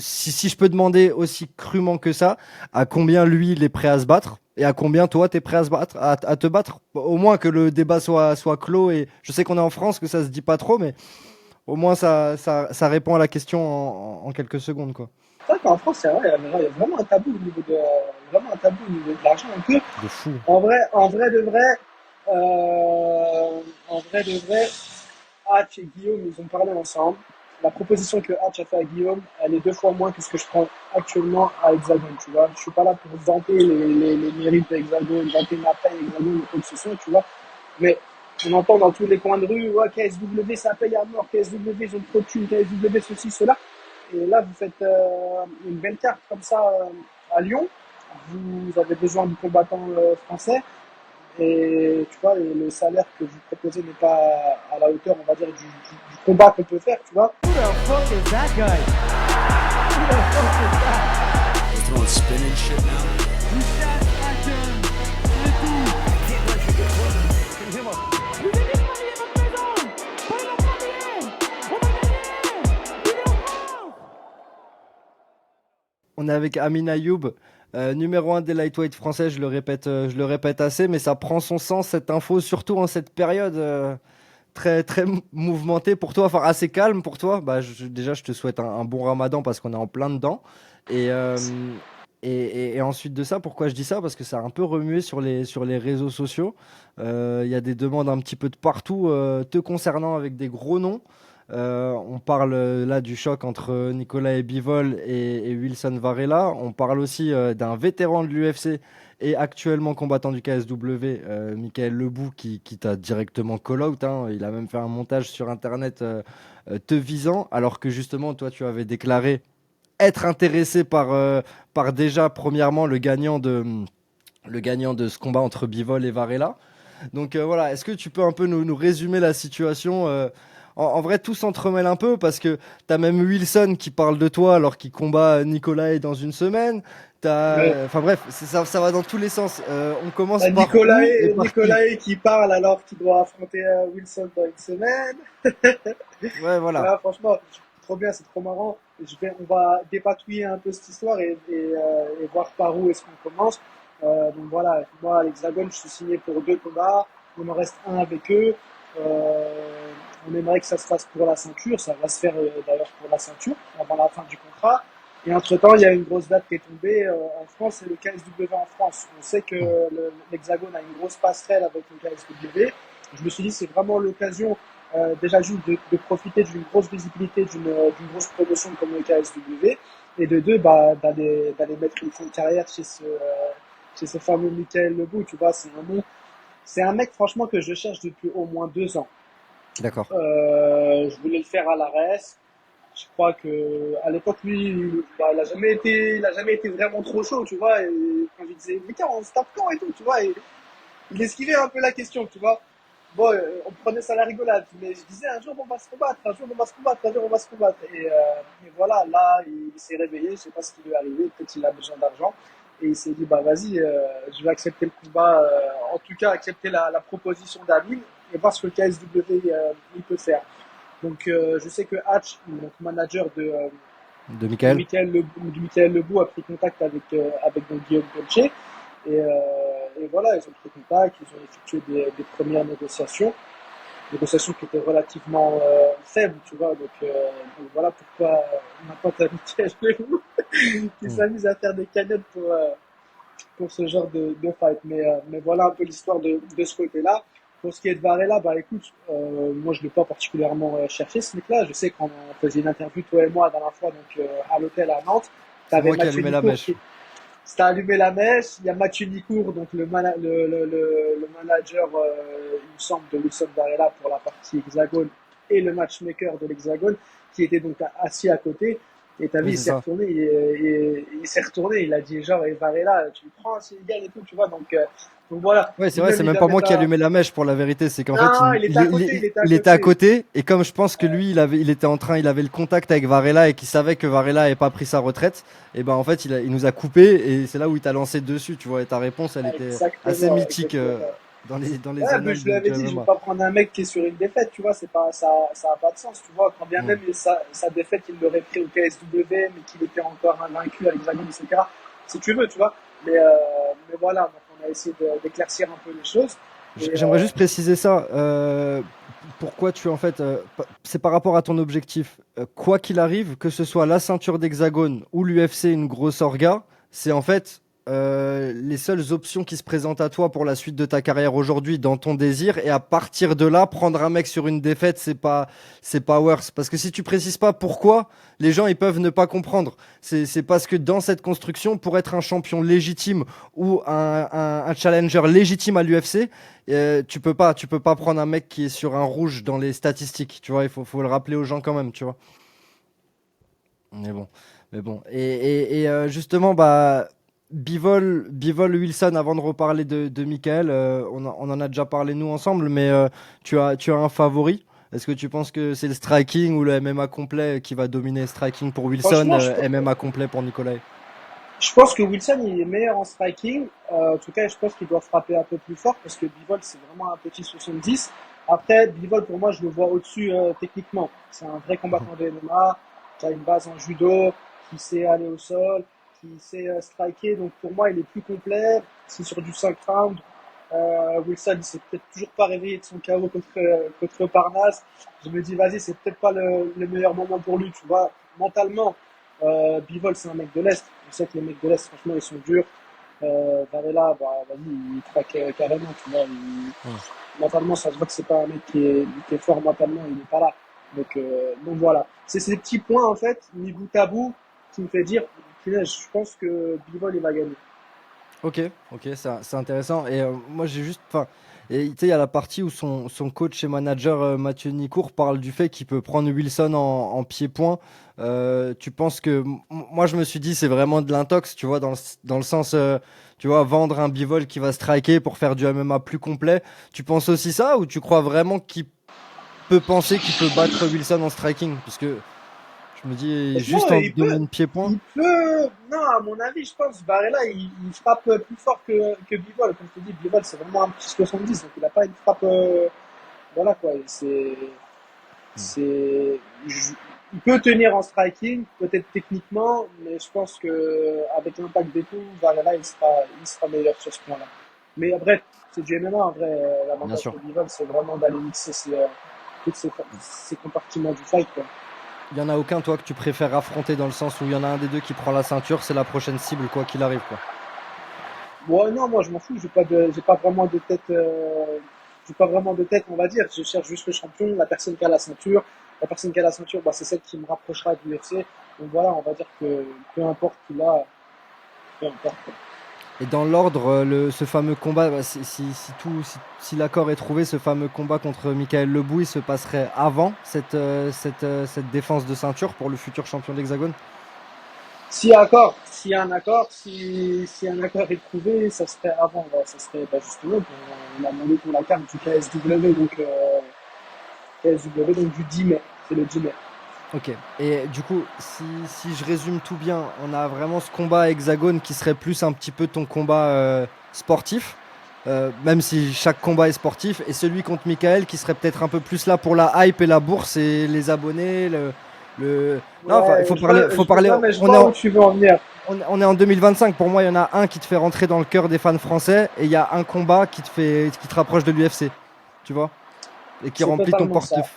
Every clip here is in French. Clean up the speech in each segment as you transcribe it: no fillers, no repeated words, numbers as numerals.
si je peux demander aussi crûment que ça, à combien lui il est prêt à se battre et à combien toi t'es prêt à se battre, à te battre, au moins que le débat soit clos. Et je sais qu'on est en France, que ça se dit pas trop, mais au moins ça répond à la question en quelques secondes, quoi. C'est vrai qu'en France, c'est vrai, il y a vraiment un tabou au niveau de l'argent, un peu. De fou. En vrai de vrai, en vrai de vrai, Hatch et Guillaume, ils ont parlé ensemble. La proposition que Hatch a fait à Guillaume, elle est 2 fois moins que ce que je prends actuellement à Hexagone, tu vois. Je suis pas là pour vanter les mérites d'Hexagone, vanter ma paye Hexagone ou quoi que ce soit, tu vois. Mais on entend dans tous les coins de rue, ouais, KSW, ça paye à mort, KSW, ils ont trop de thunes, KSW, ceci, cela. Et là, vous faites une belle carte comme ça à Lyon. Vous avez besoin de combattants français. Et tu vois, et le salaire que vous proposez n'est pas à la hauteur, on va dire, du combat qu'on peut faire, tu vois. Who the fuck is that guy? Who the fuck is that? We're throwing spin and shit now. Lucas Hacken, le tout. Vous avez pas mis votre maison. Pas leur premier. On va gagner. Il est en France. On est avec Amin Ayoub, numéro 1 des lightweight français, je le répète assez, mais ça prend son sens cette info, surtout en cette période très mouvementée pour toi, enfin assez calme pour toi. Bah, déjà, je te souhaite un bon ramadan parce qu'on est en plein dedans. Et, euh, et ensuite de ça, pourquoi je dis ça? Parce que ça a un peu remué sur les réseaux sociaux. Il y a des demandes un petit peu de partout te concernant avec des gros noms. On parle là du choc entre Nicolas Bivol et Wilson Varela. On parle aussi d'un vétéran de l'UFC et actuellement combattant du KSW, Michael Lebou, qui t'a directement call-out, hein. Il a même fait un montage sur Internet te visant, alors que justement, toi, tu avais déclaré être intéressé par déjà, premièrement, le gagnant de ce combat entre Bivol et Varela. Donc voilà, est-ce que tu peux un peu nous résumer la situation en vrai, tout s'entremêle un peu parce que t'as même Wilson qui parle de toi alors qu'il combat Nicolas dans une semaine. Ouais. Enfin bref, ça va dans tous les sens. On commence par où et par qui? Nicolae qui parle alors qu'il doit affronter Wilson dans une semaine. Ouais, voilà. Voilà, franchement, trop bien, c'est trop marrant. On va dépatouiller un peu cette histoire et voir par où est-ce qu'on commence. Donc voilà, moi à l'Hexagone, je suis signé pour 2 combats. Il me reste un avec eux. On aimerait que ça se fasse pour la ceinture. Ça va se faire d'ailleurs pour la ceinture avant la fin du contrat. Et entre-temps, il y a une grosse date qui est tombée en France, c'est le KSW en France. On sait que l'Hexagone a une grosse passerelle avec le KSW. Je me suis dit, c'est vraiment l'occasion déjà juste de profiter d'une grosse visibilité, d'une grosse promotion comme le KSW, et de deux, bah, d'aller mettre une fin de carrière chez ce fameux Michael Lebou. Tu vois, c'est un mec franchement que je cherche depuis au moins 2 ans. D'accord. Je voulais le faire à l'ARES. Je crois que à l'époque, lui, bah, il a jamais été vraiment trop chaud, tu vois. Et quand je lui disais, mais tiens, on se tape quand et tout, tu vois. Et il esquivait un peu la question, tu vois. Bon, on prenait ça à la rigolade, mais je disais un jour on va se combattre, un jour on va se combattre, un jour on va se combattre. Et voilà, là, il s'est réveillé, je sais pas ce qui lui est arrivé, peut-être il a besoin d'argent. Et il s'est dit, bah vas-y, je vais accepter le combat, en tout cas accepter la proposition d'Amine et voir ce que le KSW il peut faire. Donc je sais que Hatch, donc manager De Michael. de Michael Lebou, a pris contact avec donc, Guillaume Dolce. Et voilà, ils ont pris contact, ils ont effectué des premières négociations qui étaient relativement faibles, tu vois. Donc voilà pourquoi on n'a pas Michael Lebou qui Hmm. s'amuse à faire des cagnottes pour ce genre de fight. Mais voilà un peu l'histoire de ce côté-là. Pour ce qui est de Varela, bah écoute, moi je ne l'ai pas particulièrement cherché ce mec-là. Je sais qu'on faisait une interview toi et moi la dernière fois donc à l'hôtel à Nantes. C'est T'avais moi qui ai Mathieu allumé la Nicourt mèche. c'était allumé la mèche. Il y a Mathieu Nicourt, donc le manager, il me semble, de Wilson Varela pour la partie hexagone et le matchmaker de l'hexagone, qui était donc assis à côté. Et t'as vu, Oui, c'est ça. il s'est retourné, il a dit genre, et Varela, tu le prends, c'est égal et tout, tu vois. Donc voilà. Ouais, c'est vrai, Lui-même, c'est il même pas avait moi qui ai ta... allumé la mèche pour la vérité. C'est qu'en fait, Non, il était à côté, il était à il était à côté. côté. Et comme je pense que lui, il était il avait le contact avec Varela et qu'il savait que Varela n'avait pas pris sa retraite, et ben en fait, il nous a coupé et c'est là où il t'a lancé dessus, tu vois. Et ta réponse, elle était assez Exactement, mythique. exactement. dans les Ouais, mais annales je lui du avais dit, je vais MMA. pas prendre un mec qui est sur une défaite, tu vois, c'est pas, ça a pas de sens, tu vois. Quand bien Hmm. même sa défaite, il l'aurait pris au KSW, mais qu'il était encore invaincu à l'Hexagone, etc. Si tu veux, tu vois. Mais voilà, donc on a essayé d'éclaircir un peu les choses. Et J'aimerais juste préciser ça. Pourquoi tu en fait, c'est par rapport à ton objectif. Quoi qu'il arrive, que ce soit la ceinture d'Hexagone ou l'UFC, une grosse orga, c'est en fait les seules options qui se présentent à toi pour la suite de ta carrière aujourd'hui dans ton désir. Et à partir de là, prendre un mec sur une défaite, c'est pas worse. Parce que si tu précises pas pourquoi, les gens ils peuvent ne pas comprendre. C'est parce que dans cette construction, pour être un champion légitime ou un challenger légitime à l'UFC, tu peux pas prendre un mec qui est sur un rouge dans les statistiques, tu vois, faut le rappeler aux gens quand même, tu vois. Mais bon, mais bon. Justement, bah, Bivol Wilson, avant de reparler de Michael, on en a déjà parlé nous ensemble, mais tu as un favori? Est-ce que tu penses que c'est le striking ou le MMA complet qui va dominer? Striking pour Wilson, franchement, MMA complet pour Nikolai. je pense que Wilson il est meilleur en striking. En tout cas, je pense qu'il doit frapper un peu plus fort parce que Bivol c'est vraiment un petit 70. Après, Bivol pour moi je le vois au-dessus techniquement. C'est un vrai combattant de MMA qui a une base en judo, qui sait aller au sol, qui sait striker. Donc pour moi il est plus complet. C'est sur du 5 rounds. Wilson il s'est peut-être toujours pas réveillé de son KO contre Parnasse. Je me dis vas-y c'est peut-être pas le meilleur moment pour lui. Tu vois mentalement. Bivol, c'est un mec de l'Est. Je sais que les mecs de l'Est, franchement, ils sont durs. Varela, bah, vas-y, il craque carrément, tu vois. Mentalement, ça se voit que c'est pas un mec qui est fort mentalement, il n'est pas là. Donc voilà. C'est ces petits points, en fait, mis bout à bout, qui me fait dire, punaise, je pense que Bivol, il va gagner. Ok, ok, c'est intéressant. Et moi, j'ai juste. Enfin, et tu sais, il y a la partie où son coach et manager Mathieu Nicourt parle du fait qu'il peut prendre Wilson en pied-point. Tu penses que. Moi, je me suis dit, c'est vraiment de l'intox, tu vois, dans le sens. Tu vois, vendre un bivol qui va striker pour faire du MMA plus complet. Tu penses aussi ça ou tu crois vraiment qu'il peut penser qu'il peut battre Wilson en striking? Parce que je me dis, Franchement, juste en domaine pied-point. il peut, non, à mon avis, je pense, Varela, il frappe plus fort que Bivol. Comme je te dis, Bivol, c'est vraiment un petit 70, donc il n'a pas une frappe, voilà quoi, c'est, je- il peut tenir en striking, peut-être techniquement, mais je pense que avec l'impact des coups, Varela, il sera meilleur sur ce point-là. Mais après, c'est du MMA, en vrai, Bien l'avantage sûr. de Bivol, c'est vraiment d'aller mixer tous ces compartiments du fight, quoi. Il y en a aucun, toi, que tu préfères affronter dans le sens où il y en a un des deux qui prend la ceinture, c'est la prochaine cible, quoi qu'il arrive, quoi. Bon, non, moi je m'en fous, j'ai pas vraiment de tête, j'ai pas vraiment de tête, on va dire. Je cherche juste le champion, la personne qui a la ceinture. La personne qui a la ceinture, bah, c'est celle qui me rapprochera de l'UFC. Donc voilà, on va dire que peu importe qui l'a, peu importe. Et dans l'ordre, ce fameux combat, bah, si l'accord est trouvé, ce fameux combat contre Michael Lebouy se passerait avant cette défense de ceinture pour le futur champion de l'Hexagone? S'il y a un accord, si un accord est trouvé, ça serait avant, ouais, ça serait bah, justement, on a demandé pour la carte du KSW, KSW, donc du 10 mai. C'est le 10 mai. Ok. Et du coup, si je résume tout bien, on a vraiment ce combat à Hexagone qui serait plus un petit peu ton combat sportif, même si chaque combat est sportif, et celui contre Michael qui serait peut-être un peu plus là pour la hype et la bourse et les abonnés. Non, enfin, il Ouais, faut parler. non, mais je vois où tu veux en venir. On est en 2025. Pour moi, il y en a un qui te fait rentrer dans le cœur des fans français, et il y a un combat qui te rapproche de l'UFC, tu vois, et qui C'est remplit ton totalement ça. portefeuille.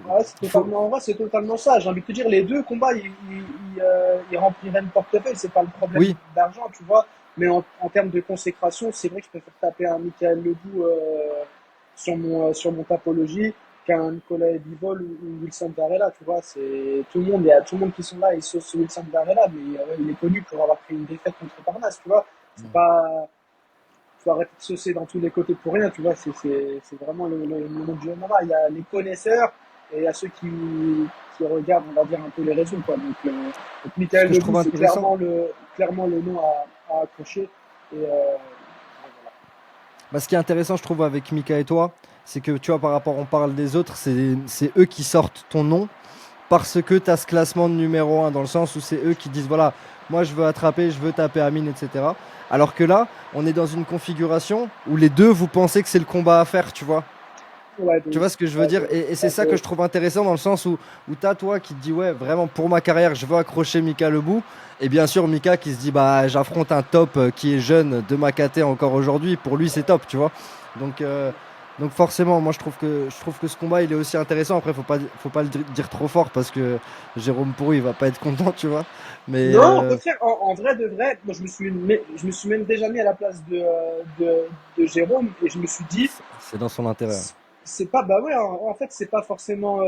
Ouais, c'est Il faut. totalement, en vrai, c'est totalement ça. J'ai envie de te dire, les deux combats, ils rempliraient le portefeuille. C'est pas le problème Oui, d'argent, tu vois. Mais en termes de consécration, c'est vrai que je préfère taper un Michael Ledoux sur mon tapologie qu'un Nicolas Bivol ou Wilson Varela, tu vois. Tout le monde, il y a tout le monde qui sont là, et sauf Wilson Varela, mais il est connu pour avoir pris une défaite contre Parnasse, tu vois. C'est pas, faut arrêter de saucer dans tous les côtés pour rien, tu vois. C'est vraiment le monde du MMA. Il y a les connaisseurs et il y a ceux qui regardent, on va dire, un peu les réseaux, quoi. Donc ce Michael que je Debout, trouve c'est intéressant. clairement le nom à accrocher. Et voilà. Bah, ce qui est intéressant, je trouve, avec Mika et toi, c'est que tu vois, par rapport, on parle des autres, c'est eux qui sortent ton nom. parce que tu as ce classement de numéro un, dans le sens où c'est eux qui disent voilà, moi je veux attraper, je veux taper Amine, etc. Alors que là, on est dans une configuration où les deux, vous pensez que c'est le combat à faire, tu vois. Ouais, Tu vois ce que je veux dire? Et c'est ça que je trouve intéressant dans le sens où tu as toi qui te dis ouais, vraiment pour ma carrière, je veux accrocher Mika Lebou. Et bien sûr, Mika qui se dit bah j'affronte un top qui est jeune de ma caté encore aujourd'hui. Pour lui, c'est top, tu vois. Donc, euh, donc forcément, moi je trouve que ce combat il est aussi intéressant. Après, faut pas le dire trop fort parce que Jérôme Pourou il va pas être content, tu vois. Mais Non, au contraire, en vrai de vrai, moi je me suis même déjà mis à la place de Jérôme et je me suis dit, c'est dans son intérêt, hein. c'est pas, bah ouais, en fait, c'est pas forcément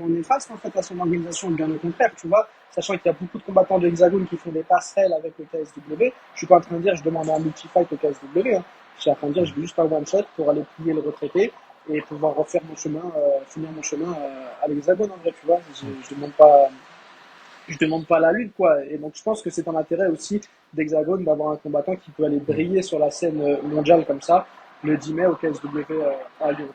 néfaste en fait à son organisation, bien au contraire, tu vois, sachant qu'il y a beaucoup de combattants de Hexagone qui font des passerelles avec le KSW. Je suis pas en train de dire, je demande un multi-fight au KSW, hein. Je suis en train de dire, je veux juste un one-shot pour aller plier le retraité et pouvoir refaire mon chemin, finir mon chemin à l'Hexagone en vrai, tu vois. Je demande pas la lune, quoi. Et donc, je pense que c'est un intérêt aussi d'Hexagone d'avoir un combattant qui peut aller briller sur la scène mondiale comme ça, le 10 mai au KSW à Lyon.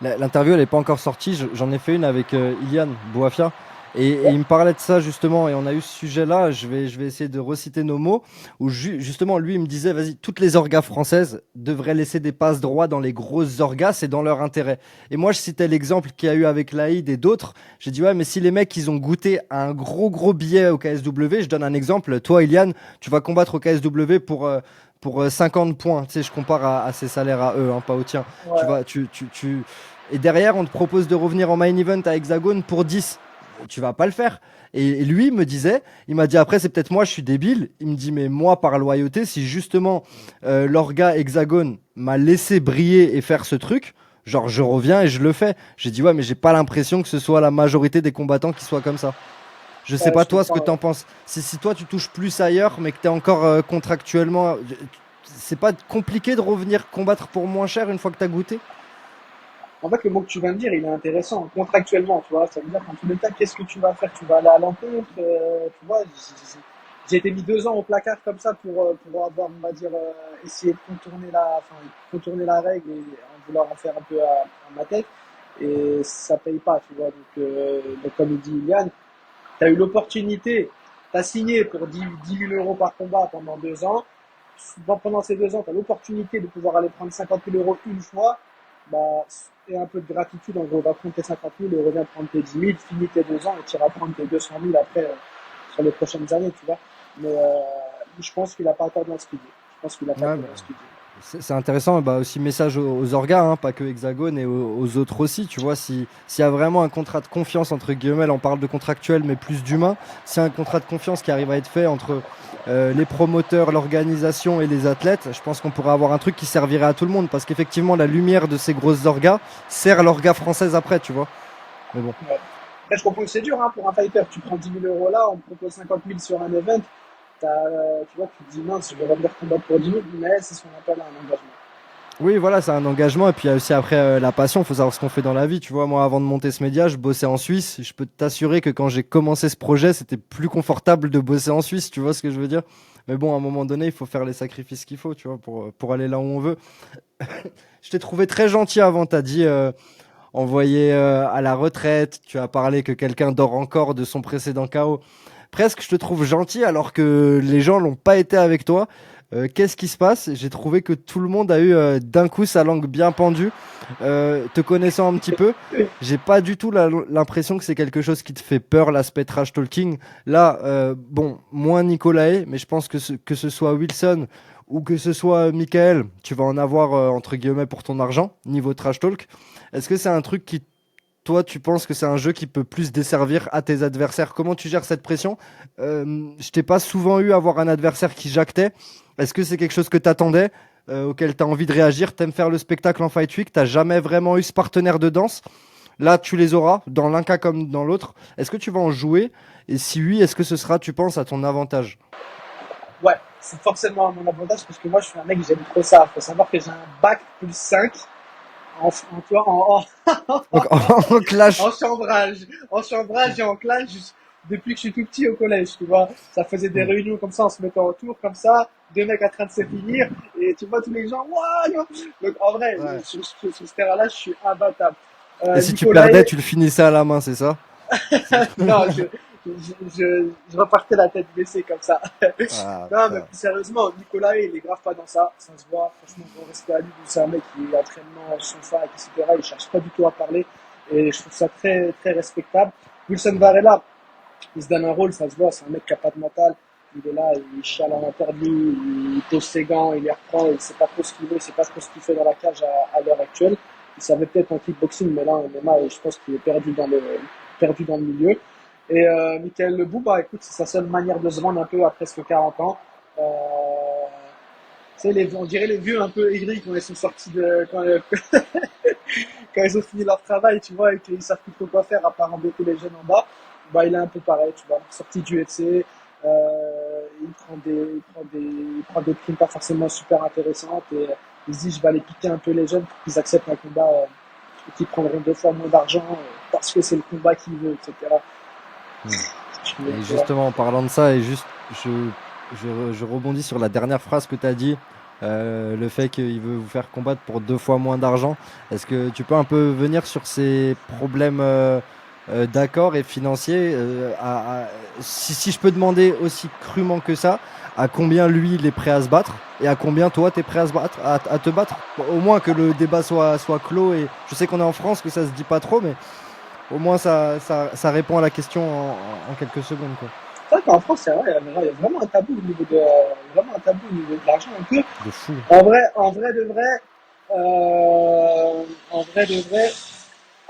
L'interview, elle n'est pas encore sortie. J'en ai fait une avec Ilian Bouafia. Et Ouais, il me parlait de ça justement. Et on a eu ce sujet-là. Je vais essayer de reciter nos mots. Où justement, lui, il me disait vas-y, toutes les orgas françaises devraient laisser des passes droits dans les grosses orgas. C'est dans leur intérêt. Et moi, je citais l'exemple qu'il y a eu avec Laïd et d'autres. J'ai dit ouais, mais si les mecs, ils ont goûté à un gros, gros billet au KSW, je donne un exemple. Toi, Ilian, tu vas combattre au KSW pour 50 points. Tu sais, je compare à ces salaires à eux, hein, pas aux tiens. Tu ouais. vas, tu, et derrière, on te propose de revenir en main event à Hexagone pour 10. Tu vas pas le faire. Et lui me disait, il m'a dit après, c'est peut-être moi, je suis débile. Il me dit, mais moi, par loyauté, si justement l'orga Hexagone m'a laissé briller et faire ce truc, genre je reviens et je le fais. J'ai dit, ouais, mais j'ai pas l'impression que ce soit la majorité des combattants qui soient comme ça. Je sais Ouais, pas je toi ce que comprends. t'en penses. Si toi tu touches plus ailleurs, mais que t'es encore contractuellement, c'est pas compliqué de revenir combattre pour moins cher une fois que t'as goûté? En fait, le mot que tu viens de dire, il est intéressant. Contractuellement, tu vois, ça veut dire qu'en tous les cas, qu'est-ce que tu vas faire? Tu vas aller à l'encontre, tu vois. J'ai été mis 2 ans au placard comme ça pour avoir, on va dire, essayer de contourner la règle et en vouloir en faire un peu à ma tête. Et ça paye pas, tu vois. Donc comme il dit Ilian, tu as eu l'opportunité, tu as signé pour 10 000 euros par combat pendant 2 ans. Pendant ces 2 ans, tu as l'opportunité de pouvoir aller prendre 50 000 euros une fois. Bah, et un peu de gratitude, en gros, va prendre tes 50 000 et reviens prendre tes 10 000, finis tes 2 ans et tu iras prendre tes 200 000 après sur les prochaines années, tu vois. Mais je pense qu'il n'a pas tort dans ce qu'il dit. Je pense qu'il n'a pas Ouais, tort bah, dans ce qu'il dit. c'est intéressant, bah aussi message aux orgas, hein, pas que Hexagone et aux autres aussi, tu vois, s'il y a vraiment un contrat de confiance entre guillemets, là, on parle de contractuel mais plus d'humain, s'il y a un contrat de confiance qui arrive à être fait entre les promoteurs, l'organisation et les athlètes, je pense qu'on pourrait avoir un truc qui servirait à tout le monde, parce qu'effectivement la lumière de ces grosses orgas sert l'orga française après, tu vois. Mais bon. Ouais. Après, je comprends que c'est dur hein, pour un fighter. Tu prends 10 000 euros là, on te propose 50 000 sur un event. Tu vois, tu te dis mince, je vais revenir combattre pour 10 000, mais c'est ce qu'on appelle un engagement. Oui, voilà, c'est un engagement. Et puis il y a aussi après la passion, il faut savoir ce qu'on fait dans la vie. Tu vois, moi, avant de monter ce média, je bossais en Suisse. Je peux t'assurer que quand j'ai commencé ce projet, c'était plus confortable de bosser en Suisse. Tu vois ce que je veux dire? Mais bon, à un moment donné, il faut faire les sacrifices qu'il faut, tu vois, pour aller là où on veut. Je t'ai trouvé très gentil avant. T'as dit envoyé à la retraite. Tu as parlé que quelqu'un dort encore de son précédent KO. Presque, je te trouve gentil alors que les gens l'ont pas été avec toi. Qu'est-ce qui se passe? J'ai trouvé que tout le monde a eu d'un coup sa langue bien pendue. Te connaissant un petit peu, j'ai pas du tout l'impression que c'est quelque chose qui te fait peur, l'aspect trash talking. Là, bon, moins Nicolae, mais je pense que ce soit Wilson ou que ce soit Michael, tu vas en avoir entre guillemets pour ton argent, niveau trash talk. Est-ce que c'est un truc qui toi, tu penses que c'est un jeu qui peut plus desservir à tes adversaires? Comment tu gères cette pression? Je t'ai pas souvent eu à avoir un adversaire qui jactait. Est-ce que c'est quelque chose que t'attendais, auquel t'as envie de réagir? T'aimes faire le spectacle en Fight Week? T'as jamais vraiment eu ce partenaire de danse? Là, tu les auras, dans l'un cas comme dans l'autre. Est-ce que tu vas en jouer? Et si oui, est-ce que ce sera, tu penses, à ton avantage? Ouais, c'est forcément à mon avantage parce que moi, je suis un mec, j'aime trop ça. Faut savoir que j'ai un bac plus 5 tu vois, Donc, en clash. en chambrage et en clash depuis que je suis tout petit au collège, tu vois. Ça faisait des Hmm. réunions comme ça, en se mettant autour, comme ça, deux mecs en train de se finir, et tu vois tous les gens, waouh! Donc en vrai, Ouais. sur ce terrain-là, je suis imbattable. Et si tu Nicolas, perdais, tu le finissais à la main, c'est ça? Non, je repartais la tête baissée comme ça. Ah, Non, mais putain. plus sérieusement, Nicolas, il est grave pas dans ça. Ça se voit. Franchement, gros respect à lui. C'est un mec qui est entraînement, son sac, etc. Il cherche pas du tout à parler. Et je trouve ça très, très respectable. Wilson Varela, il se donne un rôle, ça se voit. C'est un mec qui a pas de mental. Il est là, il chiale en interview, il pose ses gants, il les reprend, il sait pas trop ce qu'il veut, il sait pas trop ce qu'il fait dans la cage à l'heure actuelle. Il savait peut-être en kickboxing, mais là, en MMA, je pense qu'il est perdu dans le milieu. Et Michael Lebou, bah écoute, c'est sa seule manière de se vendre un peu à presque 40 ans. Euh, tu sais, on dirait les vieux un peu aigris quand ils sont sortis quand ils ont fini leur travail, tu vois, et qu'ils savent plus trop quoi faire à part embêter les jeunes en bas. Bah il est un peu pareil, tu vois, sorti du UFC, il prend des primes pas forcément super intéressantes et il se dit je vais aller piquer un peu les jeunes pour qu'ils acceptent un combat qui prendront 2 fois moins d'argent parce que c'est le combat qu'il veut, etc. Hmm. Donc, Et voilà. justement, en parlant de ça, et juste, je rebondis sur la dernière phrase que tu as dit, le fait qu'il veut vous faire combattre pour 2 fois moins d'argent. Est-ce que tu peux un peu venir sur ces problèmes d'accord et financiers si je peux demander aussi crûment que ça, à combien lui il est prêt à se battre et à combien toi tu es prêt à se battre, à te battre? Bon, au moins que le débat soit clos et je sais qu'on est en France, que ça se dit pas trop, mais au moins ça répond à la question en quelques secondes, quoi. C'est vrai qu'en France, c'est vrai, il y a vraiment un tabou vraiment un tabou au niveau de l'argent un peu. De fou. En vrai de vrai,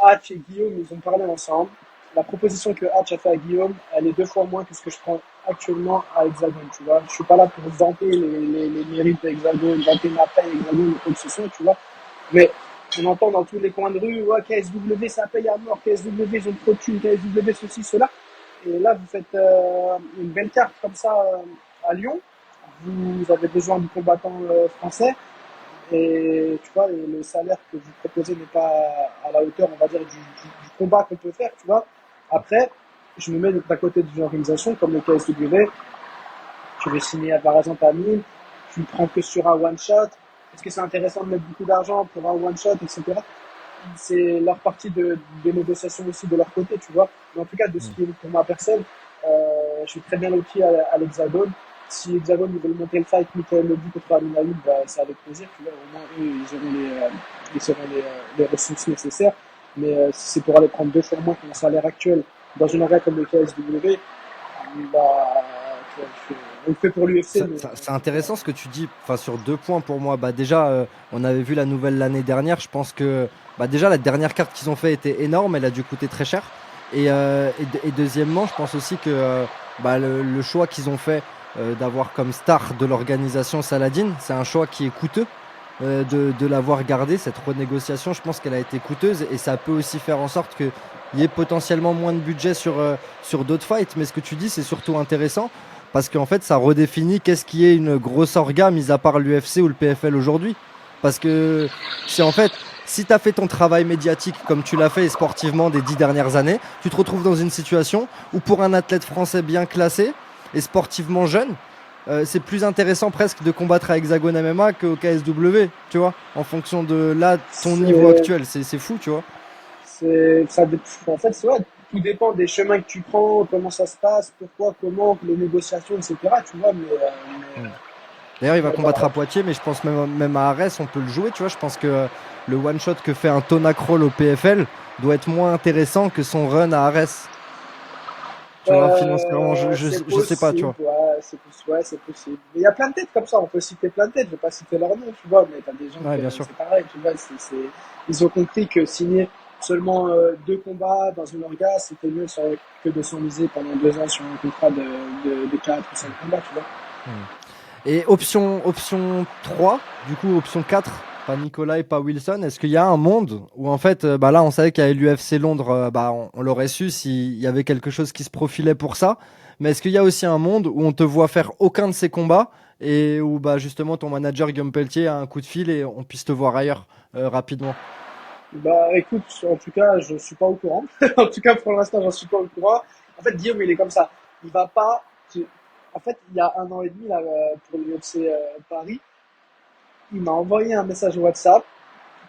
Hatch et Guillaume, ils ont parlé ensemble. La proposition que Hatch a fait à Guillaume, elle est 2 fois moins que ce que je prends actuellement à Hexagone, tu vois. Je suis pas là pour vanter les mérites d'Hexagone, vanter ma paye Hexagone ou quoi que ce soit, tu vois. Mais on entend dans tous les coins de rue, ouais, KSW, ça paye à mort, KSW, ils ont trop de thunes, KSW, ceci, cela. Et là, vous faites une belle carte comme ça à Lyon. Vous avez besoin de combattants français. Et tu vois, et le salaire que vous proposez n'est pas à la hauteur, on va dire, du combat qu'on peut faire, tu vois. Après, je me mets d'un côté d'une organisation comme le KSW, tu veux signer par exemple à 1000, tu ne prends que sur un one shot. Est-ce que c'est intéressant de mettre beaucoup d'argent pour un one shot, etc. C'est leur partie de négociation aussi de leur côté, tu vois. Mais en tout cas, de ce Mm. qui est pour ma personne, je suis très bien loti à l'Hexagone. Si l'Hexagone ils veulent monter le fight, Michael Leby contre Amin Ayoub, bah, c'est avec plaisir, tu vois. Au moins, eux, ils auront les ressources nécessaires. Mais si c'est pour aller prendre 2 fois moins que mon salaire actuel dans une orga comme le KSW, bah, on le fait pour l'UFC, mais C'est intéressant ce que tu dis, enfin, sur 2 points pour moi. Bah, déjà, on avait vu la nouvelle l'année dernière. Je pense que bah, déjà la dernière carte qu'ils ont fait était énorme, elle a dû coûter très cher. Et deuxièmement, je pense aussi que bah, le choix qu'ils ont fait d'avoir comme star de l'organisation Saladin, c'est un choix qui est coûteux. De l'avoir gardé, cette renégociation, je pense qu'elle a été coûteuse et ça peut aussi faire en sorte qu'il y ait potentiellement moins de budget sur d'autres fights. Mais ce que tu dis, c'est surtout intéressant parce qu'en fait, ça redéfinit qu'est-ce qui est une grosse orga, mis à part l'UFC ou le PFL aujourd'hui. Parce que c'est en fait, si tu as fait ton travail médiatique comme tu l'as fait sportivement des 10 dernières années, tu te retrouves dans une situation où pour un athlète français bien classé et sportivement jeune, c'est plus intéressant presque de combattre à Hexagone MMA qu'au KSW, tu vois, en fonction de là, ton niveau c'est actuel. C'est fou, tu vois. En fait, c'est vrai, tout dépend des chemins que tu prends, comment ça se passe, pourquoi, comment, les négociations, etc. Tu vois, Mm. D'ailleurs, il va mais combattre voilà. à Poitiers, mais je pense même à Arès, on peut le jouer, tu vois. Je pense que le one-shot que fait un Tona Kroll au PFL doit être moins intéressant que son run à Arès. Tu vois, financièrement, C'est je sais pas, tu possible, vois. ouais, c'est possible. Mais il y a plein de têtes comme ça, on peut citer plein de têtes, je vais pas citer leur nom, tu vois, mais t'as des gens Ouais, que bien sûr. c'est pareil, tu vois, ils ont compris que signer seulement 2 combats dans une orga, c'était mieux que de s'enliser pendant 2 ans sur un contrat de 4 ou 5 combats, tu vois. Mm. Et option 3, du coup, option 4, pas Nicolas, pas Wilson. Est-ce qu'il y a un monde où, en fait, bah là, on savait qu'il y avait l'UFC Londres, bah, on l'aurait su s'il y avait quelque chose qui se profilait pour ça. Mais est-ce qu'il y a aussi un monde où on te voit faire aucun de ces combats et où, bah, justement, ton manager Guillaume Pelletier a un coup de fil et on puisse te voir ailleurs rapidement? Bah écoute, en tout cas, je suis pas au courant. En tout cas, pour l'instant, j'en suis pas au courant. En fait, Guillaume, il est comme ça. Il va pas. En fait, il y a 1 an et demi là, pour l'UFC Paris, il m'a envoyé un message WhatsApp,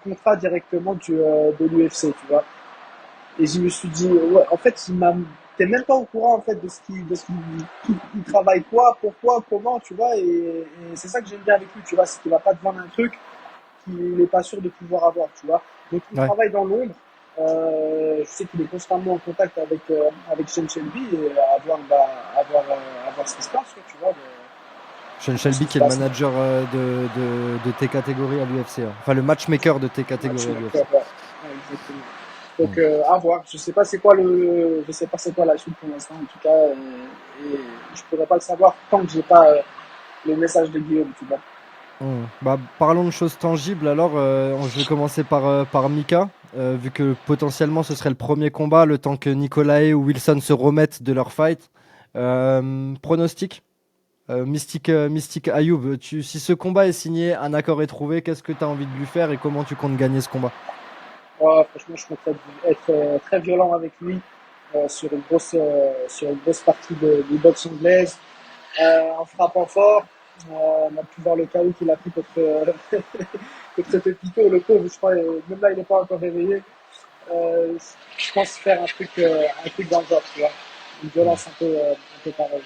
contrat directement de l'UFC, tu vois. Et je me suis dit, ouais, en fait, t'es même pas au courant, en fait, il travaille quoi, pourquoi, comment, tu vois, et c'est ça que j'aime bien avec lui, tu vois, c'est qu'il va pas te vendre un truc qu'il n'est pas sûr de pouvoir avoir, tu vois. Donc, il Ouais. travaille dans l'ombre. Je sais qu'il est constamment en contact avec Sean Shelby et à voir ce qui se passe, tu vois, Sean voir ce Shelby qui se qui est le passe. manager de tes catégories à l'UFC, hein. Enfin, le matchmaker de tes catégories à l'UFC. Matchmaker, ouais. Ouais, exactement. Donc, à voir. Je sais pas c'est quoi la suite pour l'instant, en tout cas, et je pourrais pas le savoir tant que j'ai pas le message de Guillaume, tu vois. Bah, parlons de choses tangibles alors. Je vais commencer par Mika, vu que potentiellement ce serait le premier combat, le temps que Nicolae ou Wilson se remettent de leur fight. Pronostic, Mystique Ayoub, si ce combat est signé, un accord est trouvé, qu'est-ce que tu as envie de lui faire et comment tu comptes gagner ce combat? Ouais, franchement, je compte être très violent avec lui sur une grosse partie de boxe anglaise, en frappant fort. On a pu voir le chaos qu'il a pris contre Pepito, le pauvre, je crois, même là, il n'est pas encore réveillé. Euh, je pense faire un truc dans le genre, tu vois. Une Hmm, violence un peu pareille.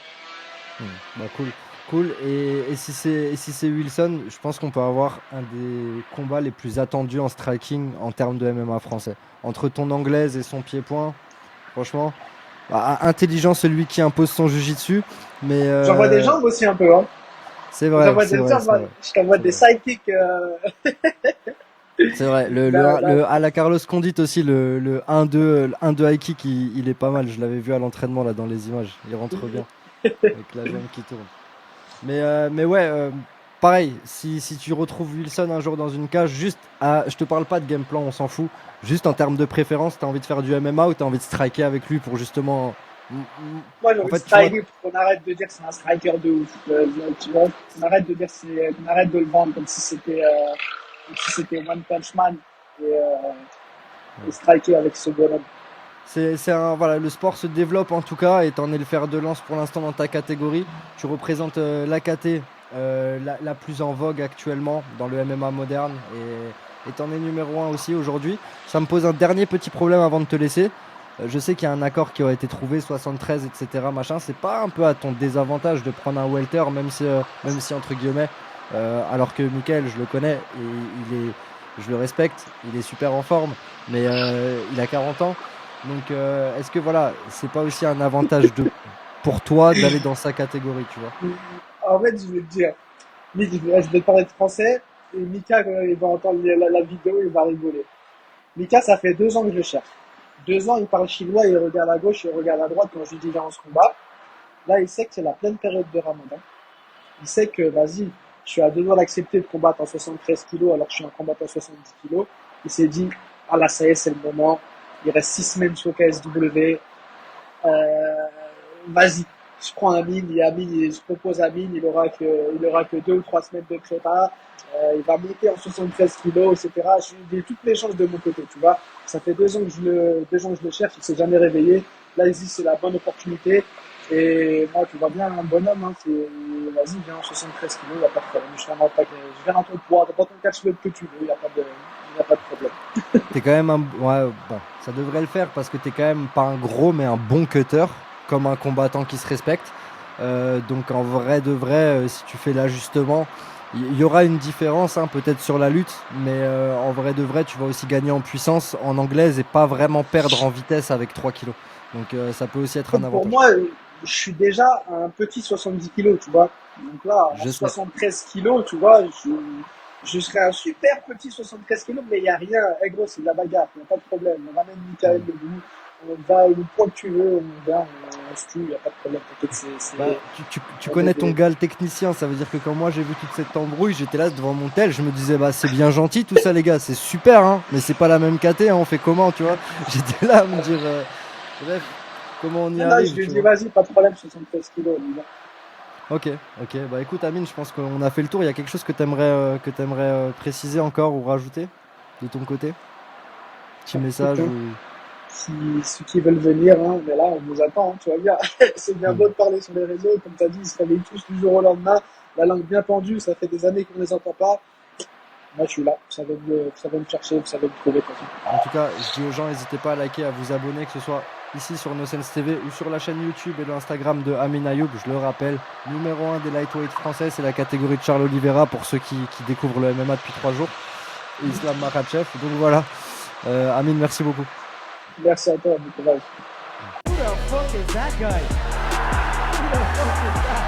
Bah cool, cool. Et si c'est Wilson, je pense qu'on peut avoir un des combats les plus attendus en striking en termes de MMA français. Entre ton anglaise et son pied-point, franchement, bah, intelligent celui qui impose son jujitsu, mais J'envoie des jambes aussi un peu, hein. c'est vrai, c'est vrai, c'est vrai, Je t'envoie c'est des vrai. sidekicks. C'est vrai, Là, là, à la Carlos Condit aussi, le 1-2, le 1-2 high kick, il est pas mal. Je l'avais vu à l'entraînement là dans les images. Il rentre bien avec la jambe qui tourne. Mais ouais, pareil, si tu retrouves Wilson un jour dans une cage, je te parle pas de game plan, on s'en fout. Juste en termes de préférence, t'as envie de faire du MMA ou t'as envie de striker avec lui pour justement. moi, j'ai En envie de fait, tu vois, striker pour qu'on arrête de dire que c'est un striker de ouf. Tu vois, qu'on arrête de le vendre comme si c'était One Punch Man et striker avec ce bonhomme. voilà, le sport se développe en tout cas et t'en es le fer de lance pour l'instant dans ta catégorie. Tu représentes la KT la plus en vogue actuellement dans le MMA moderne et t'en es numéro un aussi aujourd'hui. Ça me pose un dernier petit problème avant de te laisser. Je sais qu'il y a un accord qui aurait été trouvé, 73, etc. Machin. C'est pas un peu à ton désavantage de prendre un welter, même si entre guillemets, alors que Michael, je le connais et je le respecte, il est super en forme, mais il a 40 ans. Donc, est-ce que voilà, c'est pas aussi un avantage pour toi d'aller dans sa catégorie, tu vois? En fait, je vais te dire, je vais te parler de français, et Mika, quand il va entendre la vidéo, il va rigoler. Mika, ça fait 2 ans que je le cherche. 2 ans, il parle chinois, il regarde à gauche, il regarde à droite quand je lui dis viens on se combat. Là, il sait que c'est la pleine période de Ramadan. Il sait que, vas-y, je suis à 2 doigts d'accepter de combattre en 73 kilos alors que je suis un combattant 70 kilos. Il s'est dit, ah là, ça y est, c'est le moment. Il reste 6 semaines sur KSW. Vas-y, je prends Amine, je propose Amine, il aura que 2 ou 3 semaines de prépa. Il va monter en 73 kilos, etc. J'ai toutes les chances de mon côté, tu vois. Ça fait 2 ans que 2 ans que je le cherche, il s'est jamais réveillé. Là, il se dit, c'est la bonne opportunité. Et moi, tu vois bien, un bonhomme, hein, vas-y, viens en 73 kilos, il n'y a pas de problème. Je viens à ton poids, dans ton catch que tu veux, il n'y a y a pas de problème. T'es quand même un. Ouais, bon, ça devrait le faire parce que t'es quand même pas un gros, mais un bon cutter, comme un combattant qui se respecte. Donc, en vrai de vrai, si tu fais l'ajustement, il y aura une différence, hein, peut-être sur la lutte, mais en vrai de vrai, tu vas aussi gagner en puissance en anglaise et pas vraiment perdre en vitesse avec 3 kilos. Donc, ça peut aussi être un Comme pour avantage. moi, je suis déjà un petit 70 kilos, tu vois. Donc là, en Je sais. 73 kilos, tu vois, je serais un super petit 73 kilos, mais il n'y a rien. Eh gros, c'est de la bagarre, il n'y a pas de problème. On ramène Michael Hmm. debout, on va au poids que tu veux, on vient, on se tue, il n'y a pas de problème. T'inquiète, Bah, tu on est connais ton des... gars le technicien, ça veut dire que quand moi j'ai vu toute cette embrouille, j'étais là devant mon tel, je me disais bah c'est bien gentil tout ça les gars, c'est super hein, mais c'est pas la même KT, hein, on fait comment tu vois? J'étais là à me dire bref, comment on y Non, non, je arrive lui ai tu dit, vois? vas-y, pas de problème, 73 kilos, on y va. Ok, ok, bah écoute Amine, je pense qu'on a fait le tour, il y a quelque chose que t'aimerais préciser encore ou rajouter de ton côté? Petit Écoute, message hein, ou... si ceux qui veulent venir, hein, on est là, on nous attend, hein, tu vois bien. C'est bien beau Hmm. de parler sur les réseaux, comme tu as dit, ils se réveillent tous du jour au lendemain, la langue bien pendue, ça fait des années qu'on ne les entend pas. moi je suis là. Vous savez me chercher, vous savez me trouver de toute façon. En tout cas, je dis aux gens, n'hésitez pas à liker, à vous abonner, que ce soit ici sur NoSense TV ou sur la chaîne YouTube et l'Instagram de Amin Ayoub. Je le rappelle, numéro 1 des lightweight français, c'est la catégorie de Charles Oliveira pour ceux qui découvrent le MMA depuis 3 jours. Et Islam Makhachev. Donc voilà. Amin, merci beaucoup. Merci à toi, bon courage. Who the fuck is that guy? Who the fuck is that?